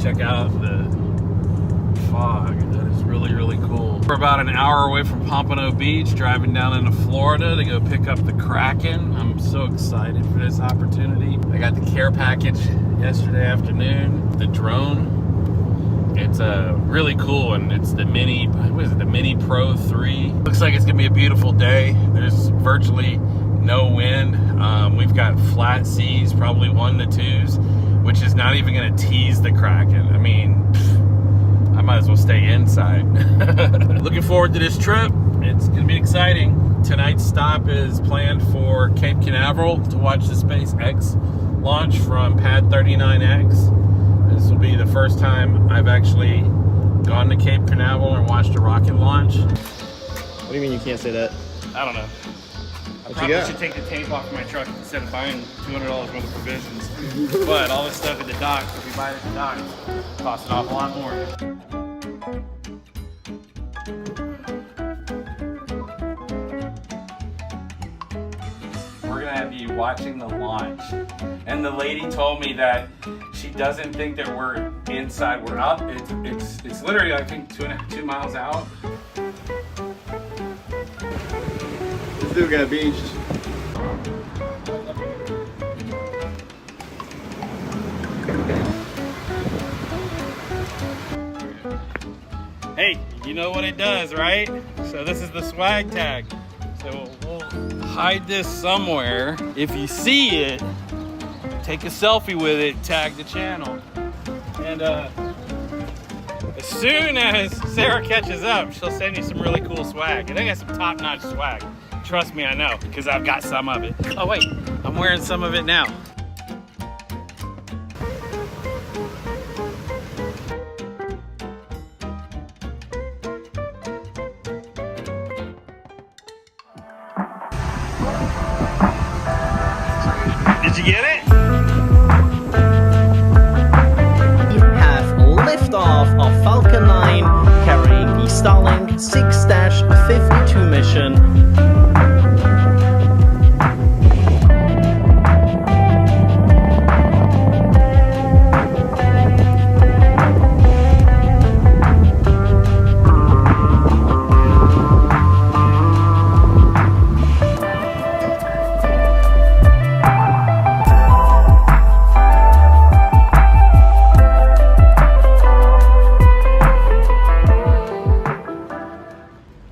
check out the fog. That is really, really cool. We're about an hour away from Pompano Beach, driving down into Florida to go pick up the Kraken. I'm so excited for this opportunity. I got the care package yesterday afternoon, the drone. It's really cool, and it's the Mini, what is it, the Mini Pro 3. Looks like it's gonna be a beautiful day. There's virtually no wind. We've got flat seas, probably 1 to 2s, which is not even gonna tease the Kraken. I mean, I might as well stay inside. Looking forward to this trip. It's gonna be exciting. Tonight's stop is planned for Cape Canaveral to watch the SpaceX launch from Pad 39X. This will be the first time I've actually gone to Cape Canaveral and watched a rocket launch. What do you mean you can't say that? I don't know. I probably should take the tape off of my truck instead of buying $200 worth of provisions. But all this stuff at the docks, if you buy it at the docks, costs an awful lot more. We're gonna have you watching the launch. And the lady told me that she doesn't think that we're inside. We're out. It's literally, I think, 2 miles out. This dude got beached. Hey, you know what it does, right? So this is the swag tag. So we'll hide this somewhere. If you see it, take a selfie with it, tag the channel. And as soon as Sarah catches up, she'll send you some really cool swag. And I got some top-notch swag. Trust me, I know, because I've got some of it. Oh wait, I'm wearing some of it now. Did you get it? We have liftoff of Falcon 9 carrying the Starlink 6-52 mission.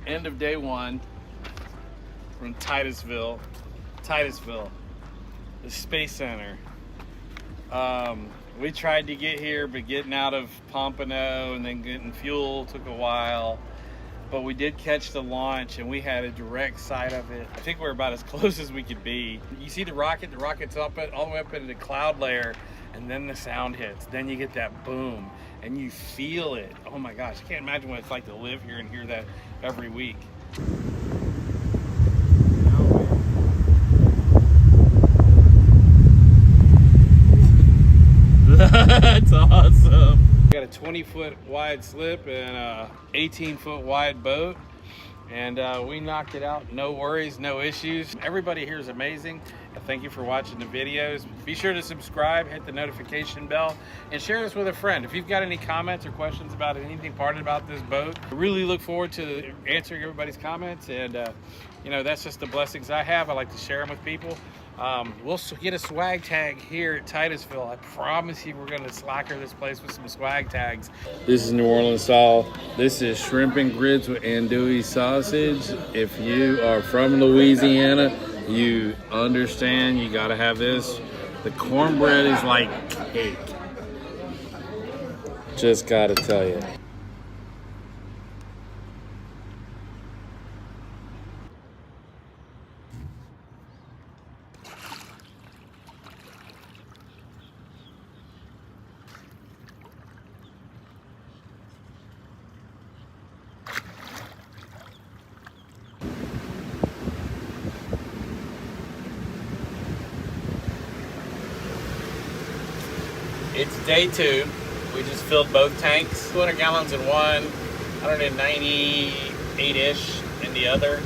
End of day one from Titusville, the Space Center. We tried to get here, but getting out of Pompano and then getting fuel took a while. But we did catch the launch, and we had a direct sight of it. I think we're about as close as we could be. You see the rocket's up all the way up into the cloud layer, and then the sound hits. Then you get that boom, and you feel it. Oh my gosh, I can't imagine what it's like to live here and hear that every week. That's awesome. We got a 20-foot wide slip and a 18-foot wide boat, and we knocked it out. No worries, no issues. Everybody here is amazing. Thank you for watching the videos. Be sure to subscribe, hit the notification bell, and share this with a friend. If you've got any comments or questions about anything part about this boat, I really look forward to answering everybody's comments. And you know, that's just the blessings I have. I like to share them with people. We'll get a swag tag here at Titusville. I promise you we're gonna slacker this place with some swag tags. This is New Orleans style. This is shrimp and grits with andouille sausage. If you are from Louisiana, you understand you gotta have this. The cornbread is like cake. Just gotta tell you. It's day 2. We just filled both tanks, 200 gallons in one, 198-ish in the other.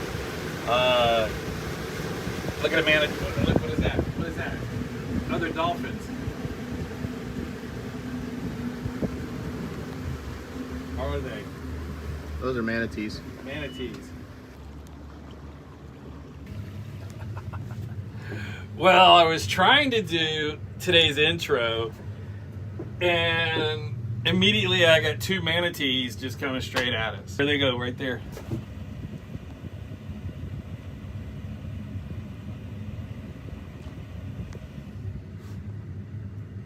Look at a man. Look, what is that? What is that? Other dolphins. are they? Those are manatees. Manatees. Well, I was trying to do today's intro, and immediately I got two manatees just coming straight at us. There they go, right there.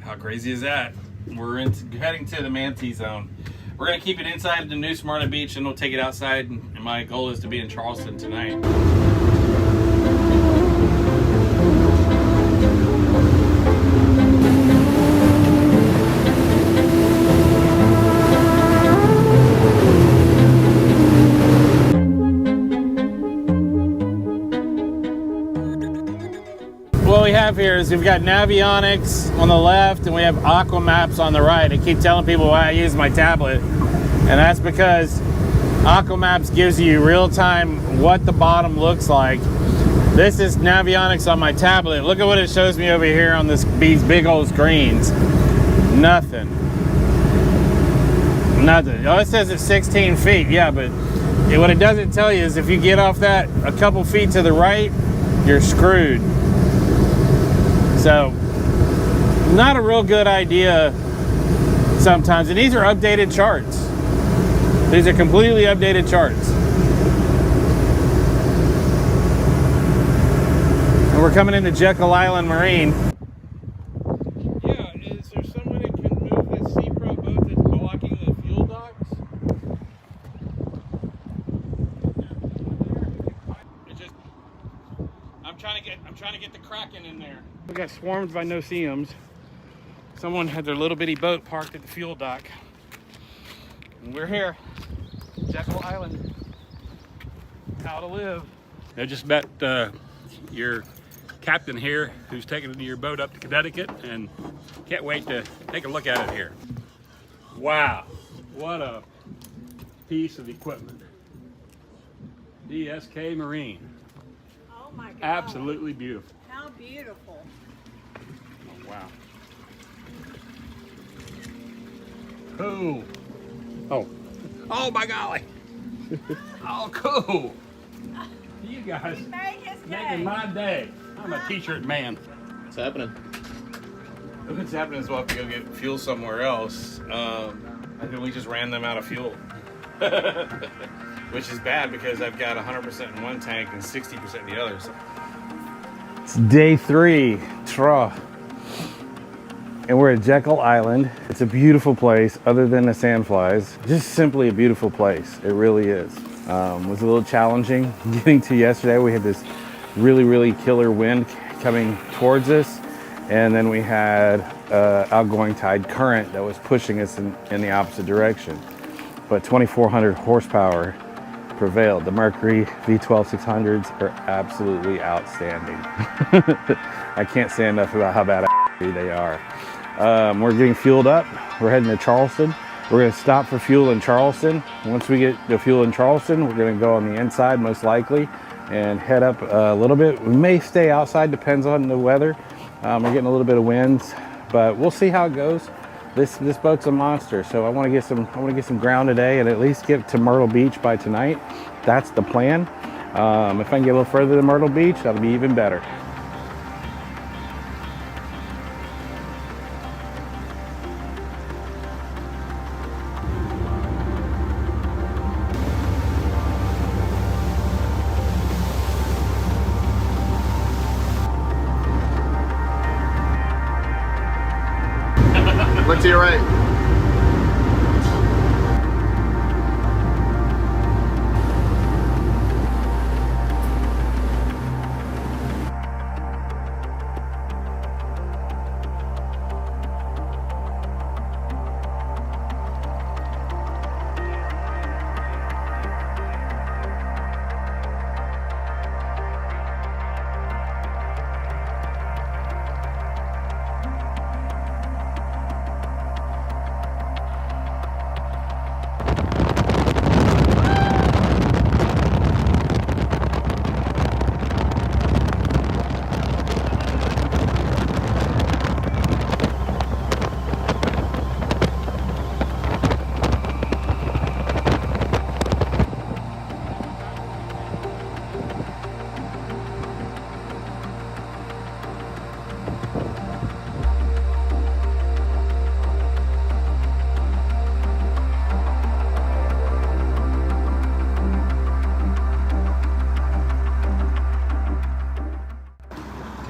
How crazy is that? We're heading to the manatee zone. We're gonna keep it inside the new Smyrna Beach, and we'll take it outside, and my goal is to be in Charleston tonight. What we have here is we've got Navionics on the left and we have Aqua Maps on the right. I keep telling people why I use my tablet, and that's because Aqua Maps gives you real-time what the bottom looks like. This is Navionics on my tablet. Look at what it shows me over here on these big old screens. Nothing. Nothing. Oh, it says it's 16 feet. Yeah, but what it doesn't tell you is if you get off that a couple feet to the right, you're screwed. So, not a real good idea sometimes. And these are updated charts. These are completely updated charts. And we're coming into Jekyll Island Marine. Yeah, is there someone that can move this Sea-Pro boat that's blocking the fuel docks? It's just, I'm trying to get the Kraken in there. We got swarmed by no-see-ums. Someone had their little bitty boat parked at the fuel dock. And we're here, Jekyll Island. How to live. I just met your captain here who's taking your boat up to Connecticut, and can't wait to take a look at it here. Wow, what a piece of equipment. DSK Marine. Oh my God. Absolutely beautiful. How beautiful. Oh, wow. Cool. Oh my golly. Oh, cool. You guys Made his day. making my day. I'm a t-shirt man. What's happening? What's happening is we'll have to go get fuel somewhere else. I think we just ran them out of fuel. Which is bad because I've got 100% in one tank and 60% in the other. So. It's day 3, and we're at Jekyll Island. It's a beautiful place other than the sandflies. Just simply a beautiful place. It really is. It was a little challenging getting to yesterday. We had this really killer wind coming towards us, and then we had outgoing tide current that was pushing us in the opposite direction. But 2,400 horsepower prevailed. The Mercury V12 600s are absolutely outstanding. I can't say enough about how bad they are. We're getting fueled up. We're heading to Charleston. We're going to stop for fuel in Charleston. Once we get the fuel in Charleston, we're going to go on the inside most likely and head up a little bit. We may stay outside, depends on the weather. We're getting a little bit of winds, but we'll see how it goes. This boat's a monster, so I want to get some ground today and at least get to Myrtle Beach by tonight. That's the plan. If I can get a little further than Myrtle Beach, that'll be even better. Look to your right.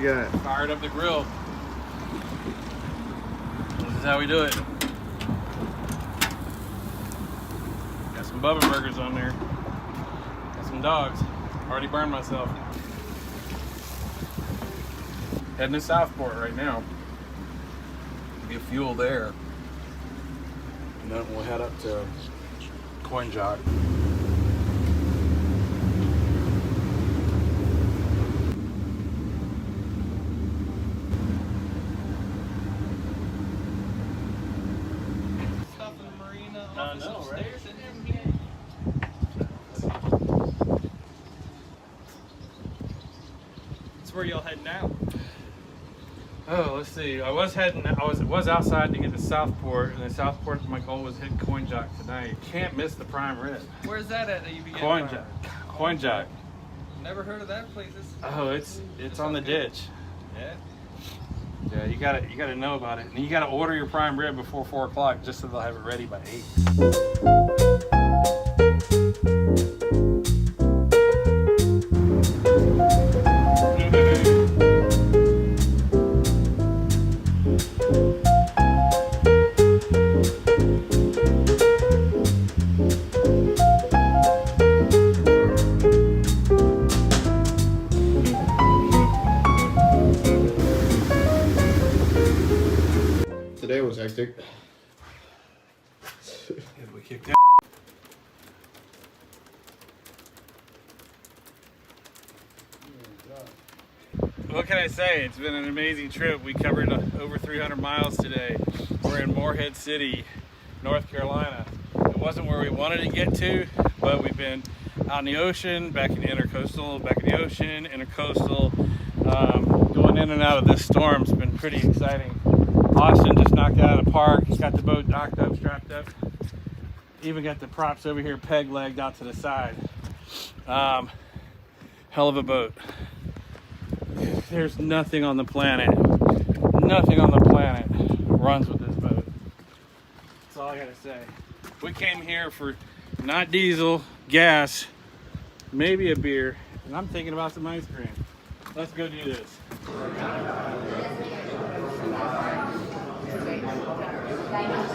You got it. Fired up the grill. This is how we do it. Got some Bubba burgers on there. Got some dogs. Already burned myself. Heading to Southport right now. Get fuel there. And then we'll head up to Coin Jock. Stuff in the marina. No, right? That's where y'all head now. Oh, let's see. I was outside to get to Southport, and then Southport, my goal was hitting Coin Jock tonight. Can't miss the prime rib. Where's that at you begin? Coin Jock. Coin Jock. Never heard of that place. Oh, it's on the ditch. Yeah. Yeah, you gotta know about it. And you gotta order your prime rib before 4 o'clock just so they'll have it ready by 8. Today was hectic. We kicked out. What can I say? It's been an amazing trip. We covered over 300 miles today. We're in Morehead City, North Carolina. It wasn't where we wanted to get to, but we've been out in the ocean, back in the intercoastal, back in the ocean, intercoastal. Going in and out of this storm's been pretty exciting. Austin just knocked it out of the park. He's got the boat docked up, strapped up. Even got the props over here peg legged out to the side. Hell of a boat. There's nothing on the planet runs with this boat. That's all I gotta say. We came here for not diesel, gas, maybe a beer, and I'm thinking about some ice cream. Let's go do this.